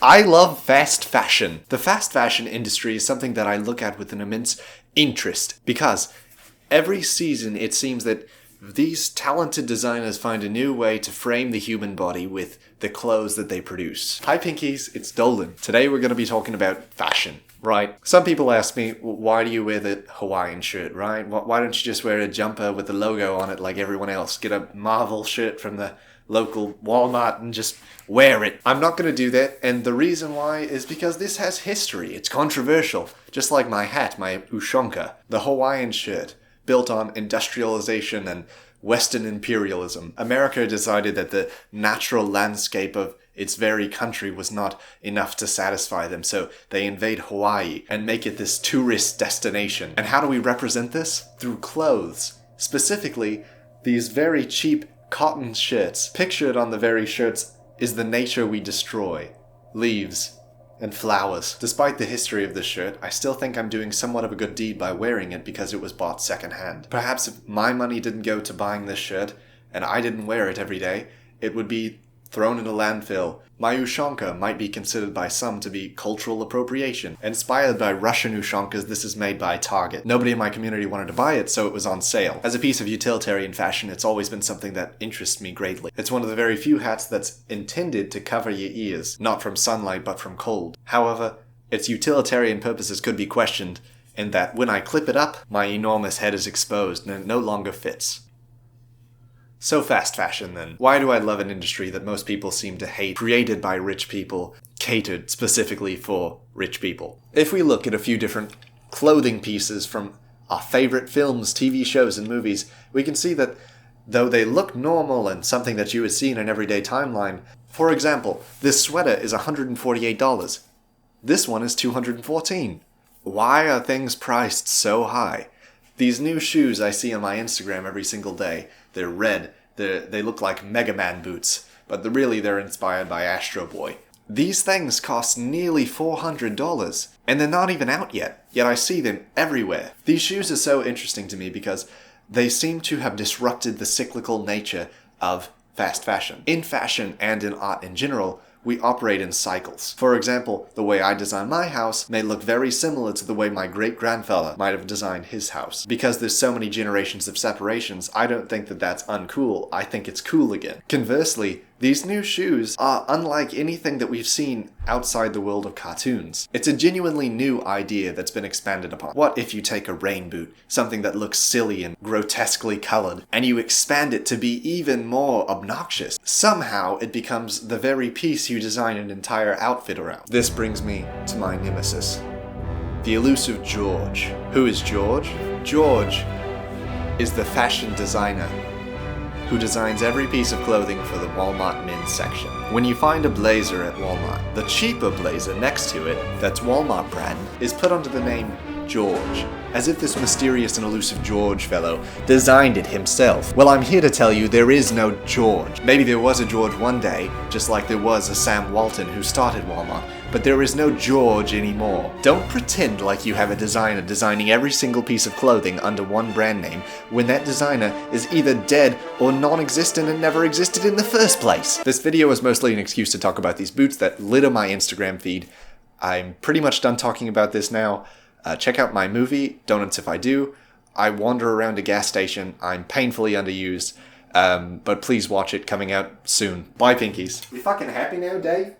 I love fast fashion. The fast fashion industry is something that I look at with an immense interest because every season it seems that these talented designers find a new way to frame the human body with the clothes that they produce. Hi Pinkies, it's Dolan. Today we're going to be talking about fashion. Right. Some people ask me, why do you wear the Hawaiian shirt, right? Why don't you just wear a jumper with the logo on it like everyone else? Get a Marvel shirt from the local Walmart and just wear it. I'm not going to do that, and the reason why is because this has history. It's controversial. Just like my hat, my ushonka, the Hawaiian shirt, built on industrialization and Western imperialism. America decided that the natural landscape of its very country was not enough to satisfy them, so they invade Hawaii and make it this tourist destination. And how do we represent this? Through clothes. Specifically, these very cheap cotton shirts. Pictured on the very shirts is the nature we destroy. Leaves and flowers. Despite the history of this shirt, I still think I'm doing somewhat of a good deed by wearing it because it was bought secondhand. Perhaps if my money didn't go to buying this shirt, and I didn't wear it every day, it would be thrown in a landfill. My ushonka might be considered by some to be cultural appropriation. Inspired by Russian ushonkas, this is made by Target. Nobody in my community wanted to buy it, so it was on sale. As a piece of utilitarian fashion, it's always been something that interests me greatly. It's one of the very few hats that's intended to cover your ears, not from sunlight but from cold. However, its utilitarian purposes could be questioned, in that when I clip it up, my enormous head is exposed and it no longer fits. So fast fashion then. Why do I love an industry that most people seem to hate, created by rich people, catered specifically for rich people? If we look at a few different clothing pieces from our favorite films, TV shows, and movies, we can see that though they look normal and something that you would see in an everyday timeline, for example, this sweater is $148. This one is $214. Why are things priced so high? These new shoes I see on my Instagram every single day, they're red, they look like Mega Man boots, but they're inspired by Astro Boy. These things cost nearly $400, and they're not even out yet I see them everywhere. These shoes are so interesting to me because they seem to have disrupted the cyclical nature of fast fashion. In fashion and in art in general, we operate in cycles. For example, the way I design my house may look very similar to the way my great-grandfather might have designed his house. Because there's so many generations of separations, I don't think that that's uncool. I think it's cool again. Conversely, these new shoes are unlike anything that we've seen outside the world of cartoons. It's a genuinely new idea that's been expanded upon. What if you take a rain boot, something that looks silly and grotesquely colored, and you expand it to be even more obnoxious? Somehow it becomes the very piece you design an entire outfit around. This brings me to my nemesis, the elusive George. Who is George? George is the fashion designer who designs every piece of clothing for the Walmart men's section. When you find a blazer at Walmart, the cheaper blazer next to it, that's Walmart brand, is put under the name George, as if this mysterious and elusive George fellow designed it himself. Well, I'm here to tell you there is no George. Maybe there was a George one day, just like there was a Sam Walton who started Walmart, but there is no George anymore. Don't pretend like you have a designer designing every single piece of clothing under one brand name when that designer is either dead or non-existent and never existed in the first place. This video is mostly an excuse to talk about these boots that litter my Instagram feed. I'm pretty much done talking about this now. Check out my movie, Donuts If I Do. I wander around a gas station. I'm painfully underused. But please watch it, coming out soon. Bye, Pinkies. You fucking happy now, Dave?